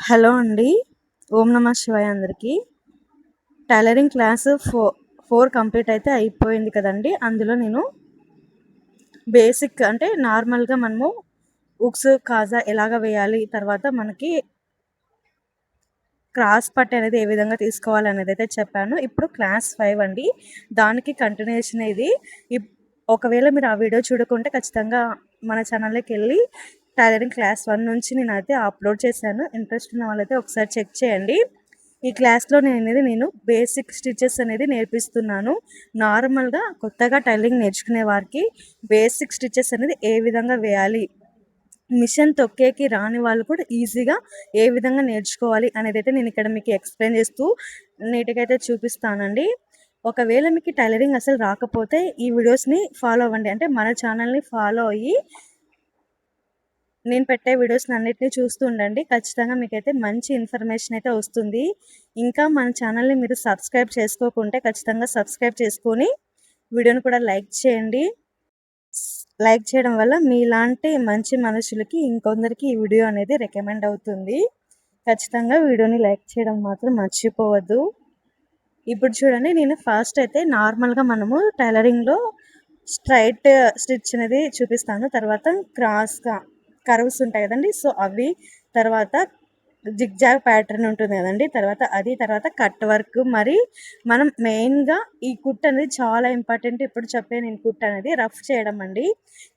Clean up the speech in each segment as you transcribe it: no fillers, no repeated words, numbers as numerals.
Hello అండి. ఓం నమ శివాయ అందరికీ. టైలరింగ్ క్లాస్ ఫోర్ కంప్లీట్ అయితే అయిపోయింది కదండి. అందులో నేను బేసిక్ అంటే నార్మల్గా మనము ఉక్స్ కాజా ఎలాగ వేయాలి, తర్వాత మనకి క్రాస్ పట్టి అనేది ఏ విధంగా తీసుకోవాలి అనేది అయితే చెప్పాను. ఇప్పుడు క్లాస్ 5 అండి. దానికి కంటిన్యూషన్ ఇది. ఒకవేళ మీరు ఆ వీడియో చూడకుంటే ఖచ్చితంగా మన ఛానల్లోకి వెళ్ళి టైలరింగ్ క్లాస్ 1 నుంచి నేనైతే అప్లోడ్ చేశాను. ఇంట్రెస్ట్ ఉన్న వాళ్ళైతే ఒకసారి చెక్ చేయండి. ఈ క్లాస్లో నేను బేసిక్ స్టిచెస్ అనేది నేర్పిస్తున్నాను. నార్మల్గా కొత్తగా టైలరింగ్ నేర్చుకునే వారికి బేసిక్ స్టిచెస్ అనేది ఏ విధంగా వేయాలి, మిషన్ తొక్కేకి రాని వాళ్ళు కూడా ఈజీగా ఏ విధంగా నేర్చుకోవాలి అనేది అయితే నేను ఇక్కడ మీకు ఎక్స్ప్లెయిన్ చేస్తూ నీట్గా అయితే చూపిస్తానండి. ఒకవేళ మీకు టైలరింగ్ అసలు రాకపోతే ఈ వీడియోస్ని ఫాలో అవ్వండి. అంటే మన ఛానల్ని ఫాలో అయ్యి నేను పెట్టే వీడియోస్ని అన్నిటినీ చూస్తూ ఉండండి. ఖచ్చితంగా మీకైతే మంచి ఇన్ఫర్మేషన్ అయితే వస్తుంది. ఇంకా మన ఛానల్ని మీరు సబ్స్క్రైబ్ చేసుకోకుంటే ఖచ్చితంగా సబ్స్క్రైబ్ చేసుకొని వీడియోని కూడా లైక్ చేయండి. లైక్ చేయడం వల్ల మీలాంటి మంచి మనుషులకి ఇంకొందరికి ఈ వీడియో అనేది రికమెండ్ అవుతుంది. ఖచ్చితంగా వీడియోని లైక్ చేయడం మాత్రం మర్చిపోవద్దు. ఇప్పుడు చూడండి, నేను ఫస్ట్ అయితే నార్మల్గా మనము టైలరింగ్లో స్ట్రైట్ స్టిచ్ అనేది చూపిస్తాను. తర్వాత క్రాస్గా కర్వ్స్ ఉంటాయి కదండి, సో అవి, తర్వాత జిగ్జాగ్ ప్యాటర్న్ ఉంటుంది కదండి, తర్వాత కట్ వర్క్. మరి మనం మెయిన్గా ఈ కుట్ అనేది చాలా ఇంపార్టెంట్. ఇప్పుడు చెప్పే నేను కుట్ అనేది రఫ్ చేయడం అండి.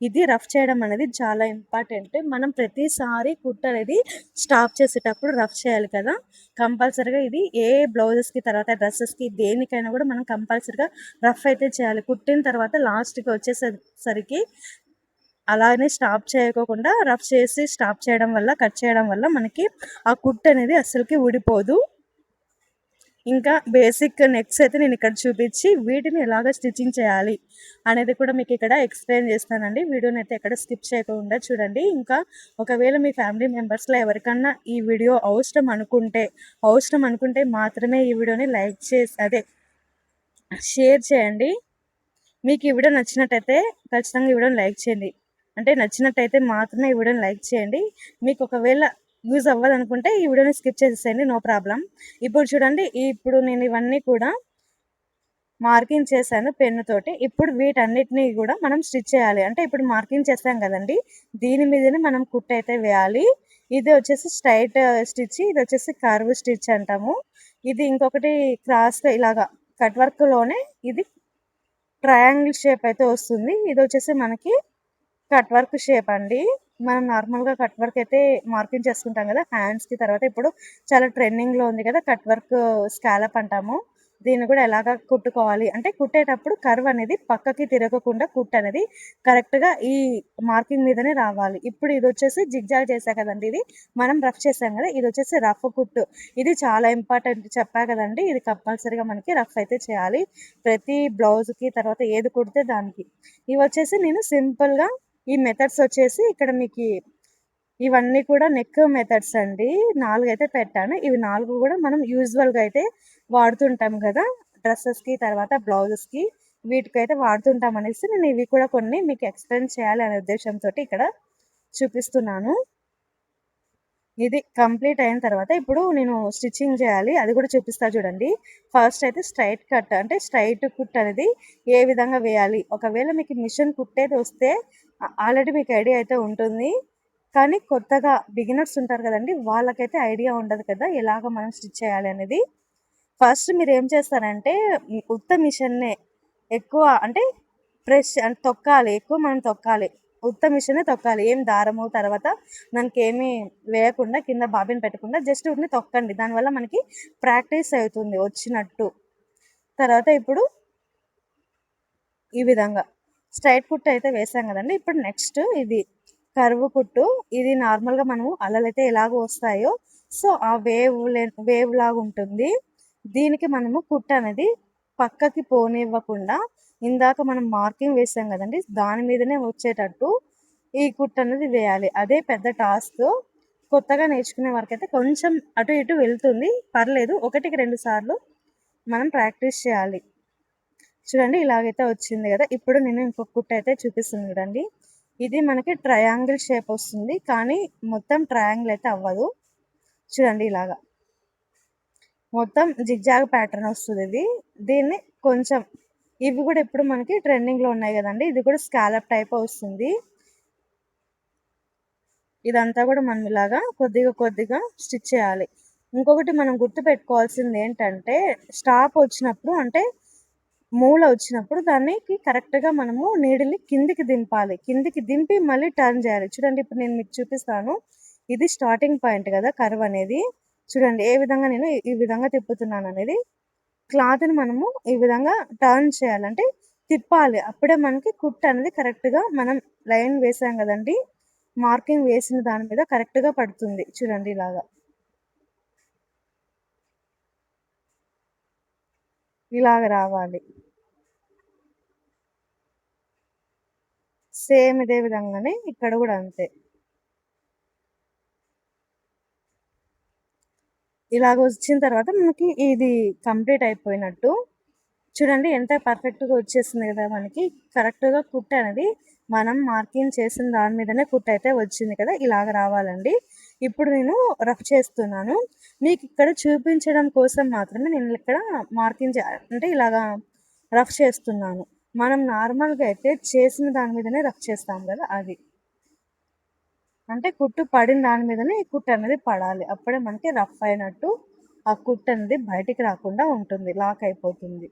ఇది రఫ్ చేయడం అనేది చాలా ఇంపార్టెంట్. మనం ప్రతిసారి కుట్ అనేది స్టాప్ చేసేటప్పుడు రఫ్ చేయాలి కదా కంపల్సరీగా. ఇది ఏ బ్లౌజెస్కి, తర్వాత డ్రెస్సెస్కి, దేనికైనా కూడా మనం కంపల్సరీగా రఫ్ అయితే చేయాలి. కుట్టిన తర్వాత లాస్ట్కి వచ్చేసరికి అలానే స్టాప్ చేయకోకుండా రఫ్ చేసి స్టాప్ చేయడం వల్ల, కట్ చేయడం వల్ల మనకి ఆ కుట్ అనేది అస్సలకి ఊడిపోదు. ఇంకా బేసిక్ నెక్స్ అయితే నేను ఇక్కడ చూపించి వీటిని ఎలాగ స్టిచ్చింగ్ చేయాలి అనేది కూడా మీకు ఇక్కడ ఎక్స్ప్లెయిన్ చేస్తానండి. వీడియోని అయితే ఎక్కడ స్కిప్ చేయకుండా చూడండి. ఇంకా ఒకవేళ మీ ఫ్యామిలీ మెంబర్స్లో ఎవరికన్నా ఈ వీడియో అవసరం అనుకుంటే మాత్రమే ఈ వీడియోని లైక్ చేసి షేర్ చేయండి. మీకు ఈ వీడియో నచ్చినట్టయితే ఖచ్చితంగా ఈ వీడియోని లైక్ చేయండి. అంటే నచ్చినట్టయితే మాత్రమే ఈ వీడియోని లైక్ చేయండి. మీకు ఒకవేళ యూజ్ అవ్వదు అనుకుంటే ఈ వీడియోని స్కిప్ చేసేసేయండి, నో ప్రాబ్లం. ఇప్పుడు చూడండి, ఇప్పుడు నేను ఇవన్నీ కూడా మార్కింగ్ చేశాను పెన్నుతోటి. ఇప్పుడు వీటన్నిటినీ కూడా మనం స్టిచ్ చేయాలి. అంటే ఇప్పుడు మార్కింగ్ చేస్తాం కదండి, దీని మీదనే మనం కుట్ అయితే వేయాలి. ఇది వచ్చేసి స్ట్రైట్ స్టిచ్, ఇది వచ్చేసి కర్వ్ స్టిచ్ అంటాము. ఇది ఇంకొకటి క్రాస్గా ఇలాగా కట్ వర్క్లోనే ఇది ట్రయాంగిల్ షేప్ అయితే వస్తుంది. ఇది వచ్చేసి మనకి కట్ వర్క్ షేప్ అండి. మనం నార్మల్గా కట్ వర్క్ అయితే మార్కింగ్ చేసుకుంటాం కదా హ్యాండ్స్కి. తర్వాత ఇప్పుడు చాలా ట్రెండింగ్లో ఉంది కదా కట్ వర్క్ స్కాలప్ అంటాము. దీన్ని కూడా ఎలాగ కుట్టుకోవాలి అంటే, కుట్టేటప్పుడు కర్వ్ అనేది పక్కకి తిరగకుండా కుట్ అనేది కరెక్ట్గా ఈ మార్కింగ్ మీదనే రావాలి. ఇప్పుడు ఇది వచ్చేసి జిగ్జాగ్ చేసా కదండి, ఇది మనం రఫ్ చేసాం కదా, ఇది వచ్చేసి రఫ్ కుట్టు. ఇది చాలా ఇంపార్టెంట్, చెప్పా కదండి. ఇది కంపల్సరీగా మనకి రఫ్ అయితే చేయాలి ప్రతి బ్లౌజ్కి, తర్వాత ఏది కుడితే దానికి. ఇవి వచ్చేసి నేను సింపుల్గా ఈ మెథడ్స్ వచ్చేసి ఇక్కడ మీకు ఇవన్నీ కూడా నెక్ మెథడ్స్ అండి. 4 అయితే పెట్టాను. ఇవి 4 కూడా మనం యూజువల్గా అయితే వాడుతుంటాం కదా డ్రెస్సెస్కి, తర్వాత బ్లౌజెస్కి, వీటికైతే వాడుతుంటాం అనేసి నేను ఇవి కూడా కొన్ని మీకు ఎక్స్ప్లెయిన్ చేయాలి అనే ఉద్దేశంతో ఇక్కడ చూపిస్తున్నాను. ఇది కంప్లీట్ అయిన తర్వాత ఇప్పుడు నేను స్టిచ్చింగ్ చేయాలి, అది కూడా చూపిస్తా చూడండి. ఫస్ట్ అయితే స్ట్రైట్ కట్ అంటే స్ట్రైట్ కుట్ అనేది ఏ విధంగా వేయాలి. ఒకవేళ మీకు మిషన్ కుట్టేది వస్తే ఆల్రెడీ మీకు ఐడియా అయితే ఉంటుంది. కానీ కొత్తగా బిగినర్స్ ఉంటారు కదండి, వాళ్ళకైతే ఐడియా ఉండదు కదా ఎలాగ మనం స్టిచ్ చేయాలి అనేది. ఫస్ట్ మీరు ఏం చేస్తారంటే ఉత్త మిషన్నే ఎక్కువ అంటే ప్రెస్ అంటే తొక్కాలి, ఎక్కువ మనం తొక్కాలి, ఉత్త మిషనే తొక్కాలి. ఏం దారము తర్వాత దానికి ఏమీ వేయకుండా, కింద బాబిన్ పెట్టకుండా జస్ట్ ఉన్ని తొక్కండి. దానివల్ల మనకి ప్రాక్టీస్ అవుతుంది వచ్చినట్టు. తర్వాత ఇప్పుడు ఈ విధంగా స్ట్రైట్ కుట్టు అయితే వేసాం కదండి. ఇప్పుడు నెక్స్ట్ ఇది కర్వ్ కుట్టు. ఇది నార్మల్గా మనము అలలైతే ఎలాగో వస్తాయో సో ఆ వేవ్ లాగా ఉంటుంది. దీనికి మనము కుట్టు అనేది పక్కకి పోనివ్వకుండా ఇందాక మనం మార్కింగ్ వేసాం కదండి, దాని మీదనే వచ్చేటట్టు ఈ కుట్టు అనేది వేయాలి. అదే పెద్ద టాస్క్. కొత్తగా నేర్చుకునే వారికైతే కొంచెం అటు ఇటు వెళ్తుంది, పర్లేదు. 1-2 సార్లు మనం ప్రాక్టీస్ చేయాలి. చూడండి ఇలాగైతే వచ్చింది కదా. ఇప్పుడు నేను ఇంకొక కుట్టు అయితే చూపిస్తుంది చూడండి. ఇది మనకి ట్రయాంగిల్ షేప్ వస్తుంది, కానీ మొత్తం ట్రయాంగిల్ అయితే అవ్వదు. చూడండి ఇలాగా మొత్తం జిగ్జాగ్ ప్యాటర్న్ వస్తుంది ఇది. దీన్ని కొంచెం ఇవి కూడా ఇప్పుడు మనకి ట్రెండింగ్లో ఉన్నాయి కదండి, ఇది కూడా స్కాలప్ టైప్ వస్తుంది. ఇదంతా కూడా మనం ఇలాగా కొద్దిగా కొద్దిగా స్టిచ్ చేయాలి. ఇంకొకటి మనం గుర్తుపెట్టుకోవాల్సింది ఏంటంటే, స్టాప్ వచ్చినప్పుడు అంటే మూల వచ్చినప్పుడు దానికి కరెక్ట్గా మనము నీడిల్ని కిందికి దింపాలి. కిందికి దింపి మళ్ళీ టర్న్ చేయాలి. చూడండి ఇప్పుడు నేను మీకు చూపిస్తాను. ఇది స్టార్టింగ్ పాయింట్ కదా కర్వ్ అనేది. చూడండి ఏ విధంగా నేను ఈ విధంగా తిప్పుతున్నాను అనేది. క్లాత్ని మనము ఈ విధంగా టర్న్ చేయాలంటే తిప్పాలి. అప్పుడే మనకి కుట్ అనేది కరెక్ట్గా మనం లైన్ వేసాం కదండి, మార్కింగ్ వేసిన దాని మీద కరెక్ట్గా పడుతుంది. చూడండి ఇలాగ రావాలి. సేమ్ ఇదే విధంగానే ఇక్కడ కూడా అంతే. ఇలాగ వచ్చిన తర్వాత మనకి ఇది కంప్లీట్ అయిపోయినట్టు. చూడండి ఎంత పర్ఫెక్ట్గా వచ్చేసింది కదా మనకి. కరెక్ట్గా కుట్ అనేది మనం మార్కింగ్ చేసిన దాని మీదనే కుట్ అయితే వచ్చింది కదా, ఇలాగ రావాలండి. ఇప్పుడు నేను రఫ్ చేస్తున్నాను. మీకు ఇక్కడ చూపించడం కోసం మాత్రమే నేను ఇక్కడ మార్కింగ్ అంటే ఇలాగా రఫ్ చేస్తున్నాను. మనం నార్మల్గా అయితే చేసిన దాని మీదనే రఫ్ చేస్తాం కదా, అది అంటే కుట్టు పడిన దాని మీదనే ఈ కుట్టు అనేది పడాలి. అప్పుడే మనకి రఫ్ అయినట్టు ఆ కుట్టు అనేది బయటికి రాకుండా ఉంటుంది, లాక్ అయిపోతుంది.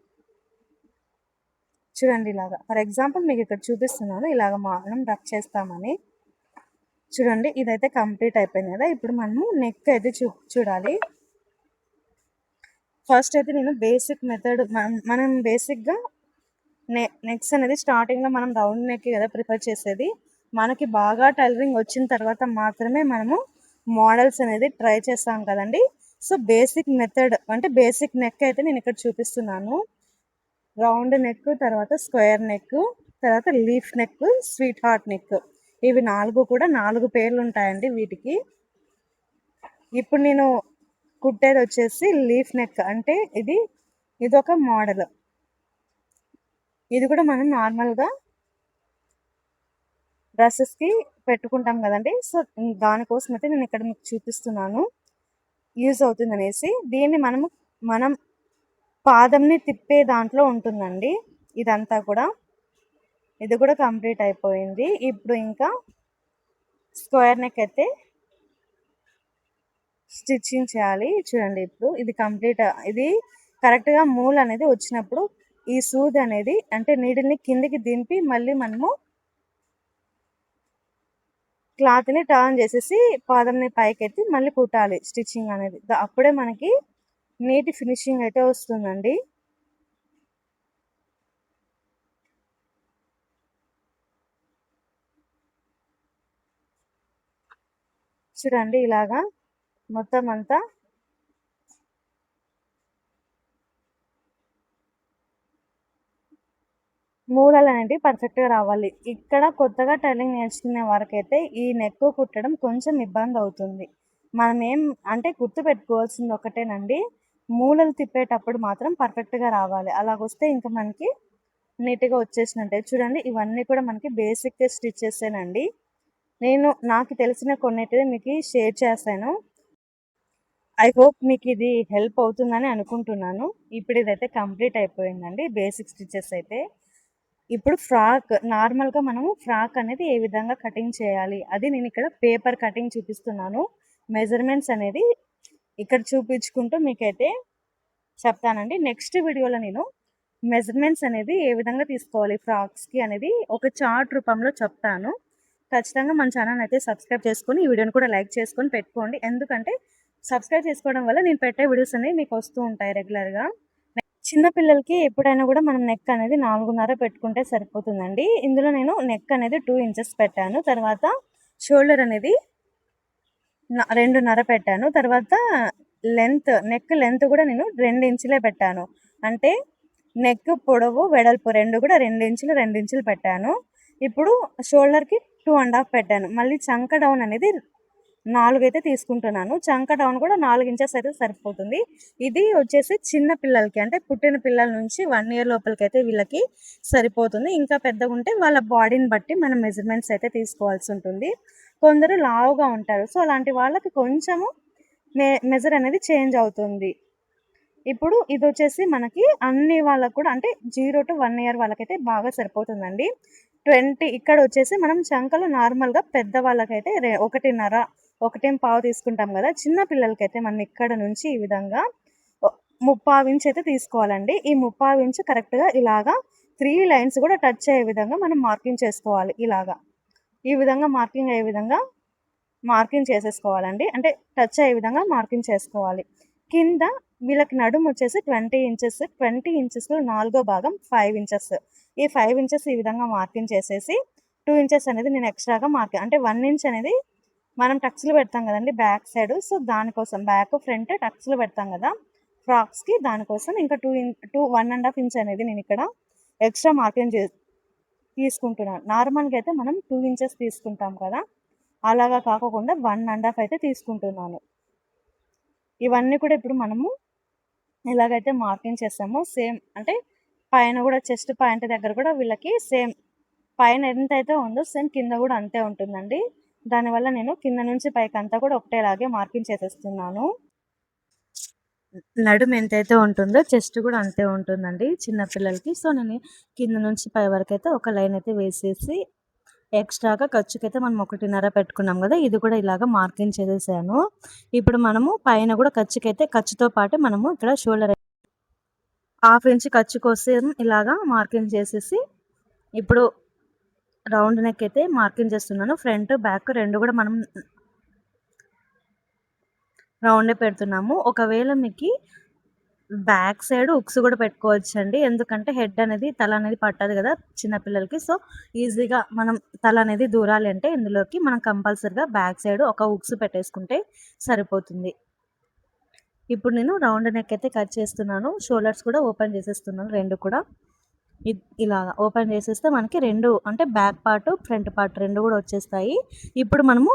చూడండి ఇలాగా ఫర్ ఎగ్జాంపుల్ మీకు ఇక్కడ చూపిస్తున్నాను, ఇలాగ మనం రఫ్ చేస్తామని. చూడండి ఇదైతే కంప్లీట్ అయిపోయింది కదా. ఇప్పుడు మనము నెక్ అయితే చూడాలి. ఫస్ట్ అయితే నేను బేసిక్ మెథడ్ మనం బేసిక్గా నెక్స్ అనేది స్టార్టింగ్లో మనం రౌండ్ నెక్ కదా ప్రిఫర్ చేసేది. మనకి బాగా టైలరింగ్ వచ్చిన తర్వాత మాత్రమే మనము మోడల్స్ అనేది ట్రై చేస్తాం కదండి. సో బేసిక్ మెథడ్ అంటే బేసిక్ నెక్ అయితే నేను ఇక్కడ చూపిస్తున్నాను. రౌండ్ నెక్, తర్వాత స్క్వేర్ నెక్, తర్వాత leaf neck, sweet heart neck, ఇవి 4 కూడా 4 పేర్లు ఉంటాయండి వీటికి. ఇప్పుడు నేను కుట్టేది వచ్చేసి లీఫ్ నెక్, అంటే ఇది ఒక మోడల్. ఇది కూడా మనం నార్మల్గా డ్రెస్సెస్కి పెట్టుకుంటాం కదండి. సో దానికోసం అయితే నేను ఇక్కడ మీకు చూపిస్తున్నాను, యూజ్ అవుతుంది అనేసి. దీన్ని మనం పాదంని తిప్పే దాంట్లో ఉంటుందండి ఇదంతా కూడా. ఇది కూడా కంప్లీట్ అయిపోయింది. ఇప్పుడు ఇంకా స్క్వేర్ నెక్ అయితే స్టిచ్చింగ్ చేయాలి. చూడండి ఇప్పుడు ఇది కంప్లీట్, ఇది కరెక్ట్గా మూల్ అనేది వచ్చినప్పుడు ఈ సూది అనేది అంటే నీడిల్ని కిందికి దింపి మళ్ళీ మనము క్లాత్ని టర్న్ చేసేసి పాదంని పైకెత్తి మళ్ళీ కుట్టాలి స్టిచ్చింగ్ అనేది. అప్పుడే మనకి నీటి ఫినిషింగ్ అయితే వస్తుందండి. చూడండి ఇలాగా మొత్తం అంతా మూలలు అనేవి పర్ఫెక్ట్గా రావాలి. ఇక్కడ కొత్తగా టైలరింగ్ నేర్చుకునే వారికైతే ఈ నెక్ కుట్టడం కొంచెం ఇబ్బంది అవుతుంది. మనం అంటే గుర్తుపెట్టుకోవాల్సింది ఒకటేనండి, మూలలు తిప్పేటప్పుడు మాత్రం పర్ఫెక్ట్గా రావాలి. అలాగొస్తే ఇంకా మనకి నీట్గా వచ్చేసినట్టే. చూడండి ఇవన్నీ కూడా మనకి బేసిక్ స్టిచ్చెసేనండి. నాకు తెలిసిన కొన్నిటిని మీకు షేర్ చేశాను. ఐ హోప్ మీకు ఇది హెల్ప్ అవుతుందని అనుకుంటున్నాను. ఇప్పుడు ఇదైతే కంప్లీట్ అయిపోయిందండి బేసిక్ స్టిచెస్ అయితే. ఇప్పుడు ఫ్రాక్ నార్మల్గా మనము ఫ్రాక్ అనేది ఏ విధంగా కటింగ్ చేయాలి అది నేను ఇక్కడ పేపర్ కటింగ్ చూపిస్తున్నాను. మెజర్మెంట్స్ అనేది ఇక్కడ చూపించుకుంటూ మీకైతే చెప్తానండి. నెక్స్ట్ వీడియోలో నేను మెజర్మెంట్స్ అనేది ఏ విధంగా తీసుకోవాలి ఫ్రాక్స్కి అనేది ఒక చార్ట్ రూపంలో చెప్తాను. ఖచ్చితంగా మన ఛానల్ అయితే సబ్స్క్రైబ్ చేసుకొని ఈ వీడియోని కూడా లైక్ చేసుకొని పెట్టుకోండి. ఎందుకంటే సబ్స్క్రైబ్ చేసుకోవడం వల్ల నేను పెట్టే వీడియోస్ అనేవి మీకు వస్తూ ఉంటాయి రెగ్యులర్గా. చిన్నపిల్లలకి ఎప్పుడైనా కూడా మనం నెక్ అనేది 4.5 పెట్టుకుంటే సరిపోతుందండి. ఇందులో నేను నెక్ అనేది 2 ఇంచెస్ పెట్టాను. తర్వాత షోల్డర్ అనేది 2.5 పెట్టాను. తర్వాత నెక్ లెంత్ కూడా నేను 2 ఇంచులే పెట్టాను. అంటే నెక్ పొడవు వెడల్పు రెండు కూడా 2 ఇంచులు 2 ఇంచులు పెట్టాను. ఇప్పుడు షోల్డర్కి 2.5 పెట్టాను. మళ్ళీ చంక డౌన్ అనేది 4 అయితే తీసుకుంటున్నాను. చంక డౌన్ కూడా 4 ఇంచెస్ అయితే సరిపోతుంది. ఇది వచ్చేసి చిన్న పిల్లలకి అంటే పుట్టిన పిల్లల నుంచి 1 ఇయర్ లోపలికి అయితే వీళ్ళకి సరిపోతుంది. ఇంకా పెద్దగా ఉంటే వాళ్ళ బాడీని బట్టి మనం మెజర్మెంట్స్ అయితే తీసుకోవాల్సి ఉంటుంది. కొందరు లావుగా ఉంటారు, సో అలాంటి వాళ్ళకి కొంచెము మెజర్ అనేది చేంజ్ అవుతుంది. ఇప్పుడు ఇది వచ్చేసి మనకి అన్ని వాళ్ళకు కూడా అంటే 0-1 ఇయర్ వాళ్ళకైతే బాగా సరిపోతుందండి. 20 ఇక్కడ వచ్చేసి మనం చంకలు నార్మల్గా పెద్దవాళ్ళకైతే 1.5 1.25 తీసుకుంటాం కదా. చిన్న పిల్లలకైతే మనం ఇక్కడ నుంచి ఈ విధంగా 3/4 ఇంచ్ అయితే తీసుకోవాలండి. ఈ 3/4 ఇంచ్ కరెక్ట్గా ఇలాగా 3 లైన్స్ కూడా టచ్ అయ్యే విధంగా మనం మార్కింగ్ చేసుకోవాలి. ఇలాగా ఈ విధంగా మార్కింగ్ అయ్యే విధంగా మార్కింగ్ చేసేసుకోవాలండి. అంటే టచ్ అయ్యే విధంగా మార్కింగ్ చేసుకోవాలి. కింద వీళ్ళకి నడుము వచ్చేసి 20 ఇంచెస్, 20 ఇంచెస్లో 4వ భాగం 5 ఇంచెస్. ఈ 5 ఇంచెస్ ఈ విధంగా మార్కింగ్ చేసేసి 2 ఇంచెస్ అనేది నేను ఎక్స్ట్రాగా అంటే 1 ఇంచ్ అనేది మనం టక్స్లు పెడతాం కదండి బ్యాక్ సైడ్. సో దానికోసం బ్యాక్ ఫ్రంట్ టక్స్లు పెడతాం కదా ఫ్రాక్స్కి, దానికోసం ఇంకా 1.5 ఇంచ్ అనేది నేను ఇక్కడ ఎక్స్ట్రా మార్కింగ్ తీసుకుంటున్నాను. నార్మల్గా అయితే మనం 2 ఇంచెస్ తీసుకుంటాం కదా, అలాగా కాకుండా 1.5 అయితే తీసుకుంటున్నాను. ఇవన్నీ కూడా ఇప్పుడు మనము ఎలాగైతే మార్కింగ్ చేస్తామో సేమ్ అంటే పైన కూడా చెస్ట్ పాయింట్ దగ్గర కూడా వీళ్ళకి సేమ్ పైన ఎంత అయితే ఉందో సేమ్ కింద కూడా అంతే ఉంటుందండి. దానివల్ల నేను కింద నుంచి పైకి అంతా కూడా ఒకటేలాగే మార్కింగ్ చేసేస్తున్నాను. నడుము ఎంతైతే ఉంటుందో చెస్ట్ కూడా అంతే ఉంటుందండి చిన్నపిల్లలకి. సో నేను కింద నుంచి పై వరకు అయితే ఒక లైన్ అయితే వేసేసి ఎక్స్ట్రాగా ఖర్చుకైతే మనం 1.5 పెట్టుకున్నాం కదా, ఇది కూడా ఇలాగ మార్కింగ్ చేసేసాను. ఇప్పుడు మనము పైన కూడా ఖర్చుతో పాటు మనము ఇక్కడ షోల్డర్ 1/2 ఇంచ్ ఖర్చు కోసం ఇలాగా మార్కింగ్ చేసేసి ఇప్పుడు రౌండ్ నెక్ అయితే మార్కింగ్ చేస్తున్నాను. ఫ్రంట్ బ్యాక్ రెండు కూడా మనం రౌండే పెడుతున్నాము. ఒకవేళ మీకు బ్యాక్ సైడ్ ఉక్స్ కూడా పెట్టుకోవచ్చు అండి, ఎందుకంటే హెడ్ అనేది తల అనేది పట్టదు కదా చిన్నపిల్లలకి. సో ఈజీగా మనం తల అనేది దూరాలి అంటే ఇందులోకి మనం కంపల్సరిగా బ్యాక్ సైడ్ ఒక ఉక్స్ పెట్టేసుకుంటే సరిపోతుంది. ఇప్పుడు నేను రౌండ్ నెక్ అయితే కట్ చేస్తున్నాను. షోల్డర్స్ కూడా ఓపెన్ చేసేస్తున్నాను. రెండు కూడా ఇలా ఓపెన్ చేసేస్తే మనకి రెండు అంటే బ్యాక్ పార్ట్ ఫ్రంట్ పార్ట్ రెండు కూడా వచ్చేస్తాయి. ఇప్పుడు మనము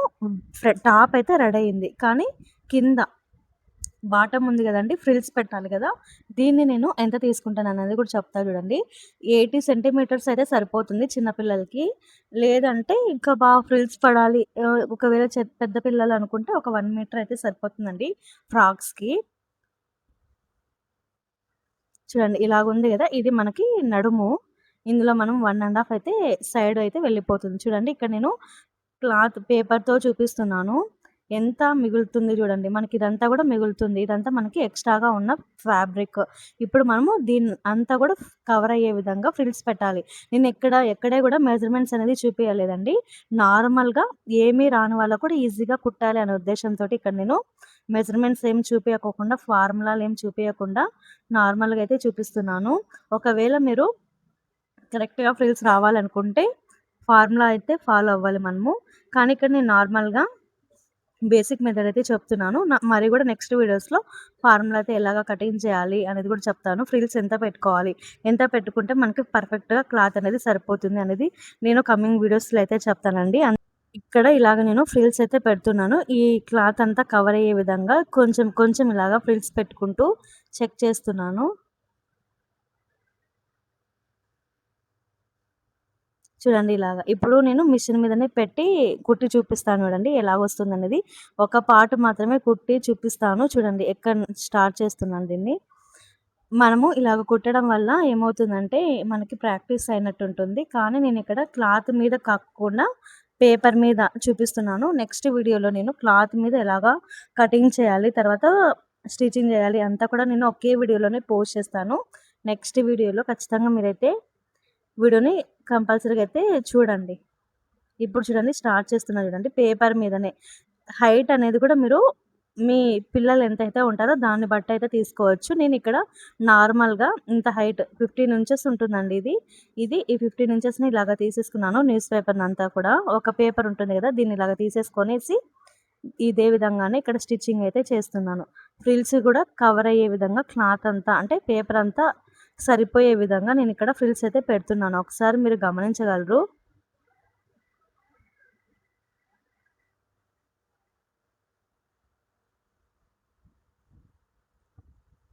టాప్ అయితే రెడీ అయింది, కానీ కింద బాటమ్ ఉంది కదండి, ఫ్రిల్స్ పెట్టాలి కదా. దీన్ని నేను ఎంత తీసుకుంటాను అనేది కూడా చెప్తా చూడండి. 80 సెంటీమీటర్స్ అయితే సరిపోతుంది చిన్నపిల్లలకి. లేదంటే ఇంకా బాగా ఫ్రిల్స్ పడాలి ఒకవేళ పెద్ద పిల్లలు అనుకుంటే ఒక 1 మీటర్ అయితే సరిపోతుందండి ఫ్రాక్స్కి. చూడండి ఇలాగుంది కదా, ఇది మనకి నడుము. ఇందులో మనం 1.5 అయితే సైడ్ అయితే వెళ్ళిపోతుంది. చూడండి ఇక్కడ నేను క్లాత్ పేపర్తో చూపిస్తున్నాను ఎంత మిగులుతుంది చూడండి. మనకి ఇదంతా కూడా మిగులుతుంది, ఇదంతా మనకి ఎక్స్ట్రాగా ఉన్న ఫ్యాబ్రిక్. ఇప్పుడు మనము దీన్ని అంతా కూడా కవర్ అయ్యే విధంగా ఫ్రిల్స్ పెట్టాలి. నేను ఎక్కడే కూడా మెజర్మెంట్స్ అనేది చూపించలేదండి. నార్మల్గా ఏమీ రాని వాళ్ళకు కూడా ఈజీగా కుట్టాలి అనే ఉద్దేశంతో ఇక్కడ నేను మెజర్మెంట్స్ ఏం చూపించకుండా ఫార్ములాలు ఏం చూపించకుండా నార్మల్గా అయితే చూపిస్తున్నాను. ఒకవేళ మీరు కరెక్ట్గా ఫ్రిల్స్ రావాలనుకుంటే ఫార్ములా అయితే ఫాలో అవ్వాలి మనము, కానీ ఇక్కడ నేను నార్మల్గా బేసిక్ మెథడ్ అయితే చెప్తున్నాను. మరి కూడా నెక్స్ట్ వీడియోస్లో ఫార్ములా అయితే ఎలాగ కటింగ్ చేయాలి అనేది కూడా చెప్తాను. ఫ్రిల్స్ ఎంత పెట్టుకోవాలి, ఎంత పెట్టుకుంటే మనకి పర్ఫెక్ట్గా క్లాత్ అనేది సరిపోతుంది అనేది నేను కమింగ్ వీడియోస్లో అయితే చెప్తానండి. ఇక్కడ ఇలాగ నేను ఫ్రిల్స్ అయితే పెడుతున్నాను. ఈ క్లాత్ అంతా కవర్ అయ్యే విధంగా కొంచెం కొంచెం ఇలాగ ఫ్రిల్స్ పెట్టుకుంటూ చెక్ చేస్తున్నాను. చూడండి ఇలాగా ఇప్పుడు నేను మిషన్ మీదనే పెట్టి కుట్టి చూపిస్తాను చూడండి ఎలా వస్తుంది అనేది. ఒక పార్ట్ మాత్రమే కుట్టి చూపిస్తాను చూడండి. ఎక్కడ స్టార్ట్ చేస్తున్నాను దీన్ని. మనము ఇలాగ కుట్టడం వల్ల ఏమవుతుందంటే మనకి ప్రాక్టీస్ అయినట్టు ఉంటుంది, కానీ నేను ఇక్కడ క్లాత్ మీద కాకుండా పేపర్ మీద చూపిస్తున్నాను. నెక్స్ట్ వీడియోలో నేను క్లాత్ మీద ఎలాగా కటింగ్ చేయాలి, తర్వాత స్టిచ్చింగ్ చేయాలి అంతా కూడా నేను ఒకే వీడియోలోనే పోస్ట్ చేస్తాను. నెక్స్ట్ వీడియోలో ఖచ్చితంగా మీరైతే వీడియోని కంపల్సరీగా అయితే చూడండి. ఇప్పుడు చూడండి స్టార్ట్ చేస్తున్నా చూడండి. పేపర్ మీదనే హైట్ అనేది కూడా మీరు మీ పిల్లలు ఎంతైతే ఉంటారో దాన్ని బట్టి అయితే తీసుకోవచ్చు. నేను ఇక్కడ నార్మల్గా ఇంత హైట్ 15 ఇంచెస్ ఉంటుందండి. ఈ 15 ఇంచెస్ని ఇలాగ తీసేసుకున్నాను. న్యూస్ పేపర్ని అంతా కూడా ఒక పేపర్ ఉంటుంది కదా, దీన్ని ఇలాగ తీసేసుకొనేసి ఇదే విధంగానే ఇక్కడ స్టిచ్చింగ్ అయితే చేస్తున్నాను. ఫ్రిల్స్ కూడా కవర్ అయ్యే విధంగా క్లాత్ అంతా అంటే పేపర్ అంతా సరిపోయే విధంగా నేను ఇక్కడ ఫ్రిల్స్ అయితే పెడుతున్నాను. ఒకసారి మీరు గమనించగలరు.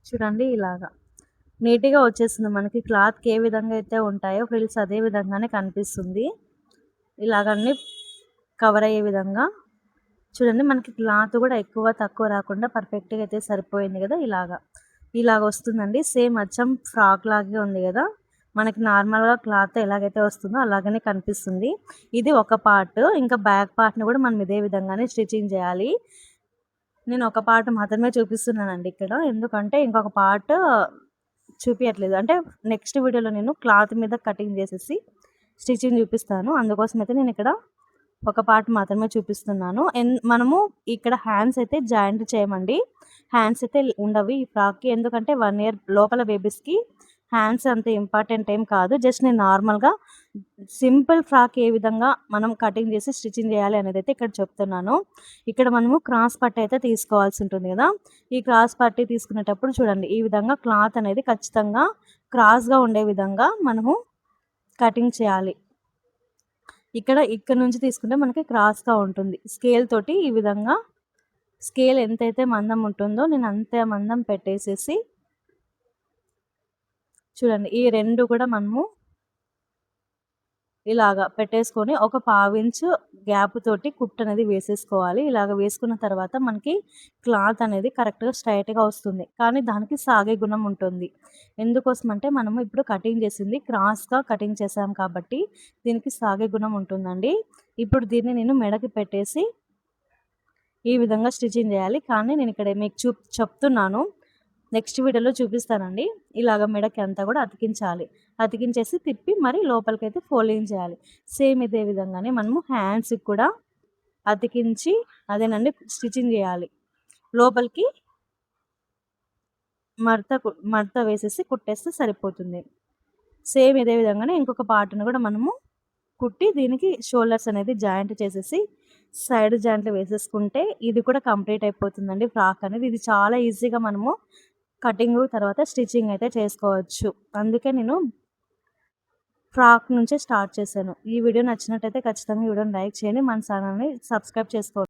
చూడండి ఇలాగా నీట్గా వచ్చేసింది మనకి. క్లాత్కి ఏ విధంగా అయితే ఉంటాయో ఫ్రిల్స్ అదే విధంగానే కనిపిస్తుంది. ఇలాగన్నీ కవర్ అయ్యే విధంగా చూడండి మనకి క్లాత్ కూడా ఎక్కువ తక్కువ రాకుండా పర్ఫెక్ట్గా అయితే సరిపోయింది కదా. ఇలాగ వస్తుందండి. సేమ్ అచ్చం ఫ్రాక్ లాగే ఉంది కదా. మనకి నార్మల్గా క్లాత్ ఎలాగైతే వస్తుందో అలాగనే కనిపిస్తుంది. ఇది ఒక పార్ట్. ఇంకా బ్యాక్ పార్ట్ని కూడా మనం ఇదే విధంగానే స్టిచ్చింగ్ చేయాలి. నేను ఒక పార్ట్ మాత్రమే చూపిస్తున్నానండి ఇక్కడ, ఎందుకంటే ఇంకొక పార్ట్ చూపించట్లేదు. అంటే నెక్స్ట్ వీడియోలో నేను క్లాత్ మీద కటింగ్ చేసేసి స్టిచ్చింగ్ చూపిస్తాను. అందుకోసం అయితే నేను ఇక్కడ ఒక పార్ట్ మాత్రమే చూపిస్తున్నాను. మనము ఇక్కడ హ్యాండ్స్ అయితే జాయింట్ చేయమండి. హ్యాండ్స్ అయితే ఉండవు ఈ ఫ్రాక్కి, ఎందుకంటే 1 ఇయర్ లోపల బేబీస్కి హ్యాండ్స్ అంత ఇంపార్టెంట్ ఏం కాదు. జస్ట్ నేను నార్మల్గా సింపుల్ ఫ్రాక్ ఏ విధంగా మనం కటింగ్ చేసి స్టిచ్చింగ్ చేయాలి అనేది అయితే ఇక్కడ చెప్తున్నాను. ఇక్కడ మనము క్రాస్ పట్టి అయితే తీసుకోవాల్సి ఉంటుంది కదా. ఈ క్రాస్ పట్టి తీసుకునేటప్పుడు చూడండి, ఈ విధంగా క్లాత్ అనేది ఖచ్చితంగా క్రాస్గా ఉండే విధంగా మనము కటింగ్ చేయాలి. ఇక్కడ నుంచి తీసుకుంటే మనకి క్రాస్గా ఉంటుంది. స్కేల్ తోటి ఈ విధంగా స్కేల్ ఎంతైతే మందం ఉంటుందో నేను అంతే మందం పెట్టేసేసి చూడండి, ఈ రెండు కూడా మనము ఇలాగా పెట్టేసుకొని ఒక 1/2 ఇంచు గ్యాప్ తోటి కుట్టు అనేది వేసేసుకోవాలి. ఇలాగ వేసుకున్న తర్వాత మనకి క్లాత్ అనేది కరెక్ట్గా స్ట్రైట్గా వస్తుంది, కానీ దానికి సాగే గుణం ఉంటుంది. ఎందుకోసం అంటే మనము ఇప్పుడు కటింగ్ చేసింది క్రాస్గా కటింగ్ చేసాం కాబట్టి దీనికి సాగే గుణం ఉంటుందండి. ఇప్పుడు దీన్ని నేను మెడకి పెట్టేసి ఈ విధంగా స్టిచ్చింగ్ చేయాలి. కానీ నేను ఇక్కడ మీకు చెప్తున్నాను, నెక్స్ట్ వీడియోలో చూపిస్తానండి. ఇలాగ మెడకి అంతా కూడా అతికించేసి తిప్పి మరి లోపలికైతే ఫోల్డింగ్ చేయాలి. సేమ్ ఇదే విధంగానే మనము హ్యాండ్స్కి కూడా అతికించి అదేనండి స్టిచ్చింగ్ చేయాలి. లోపలికి మడత వేసేసి కుట్టేస్తే సరిపోతుంది. సేమ్ ఇదే విధంగానే ఇంకొక పార్ట్ను కూడా మనము కుట్టి దీనికి షోల్డర్స్ అనేది జాయింట్ చేసేసి సైడ్ జాయింట్లు వేసేసుకుంటే ఇది కూడా కంప్లీట్ అయిపోతుందండి ఫ్రాక్ అనేది. ఇది చాలా ఈజీగా మనము కటింగ్ తర్వాత స్టిచ్చింగ్ అయితే చేసుకోవచ్చు. అందుకే నేను ఫ్రాక్ నుంచే స్టార్ట్ చేశాను. ఈ వీడియో నచ్చినట్టయితే ఖచ్చితంగా ఈ వీడియోని లైక్ చేయండి, మన ఛానల్ని సబ్స్క్రైబ్ చేసుకోండి.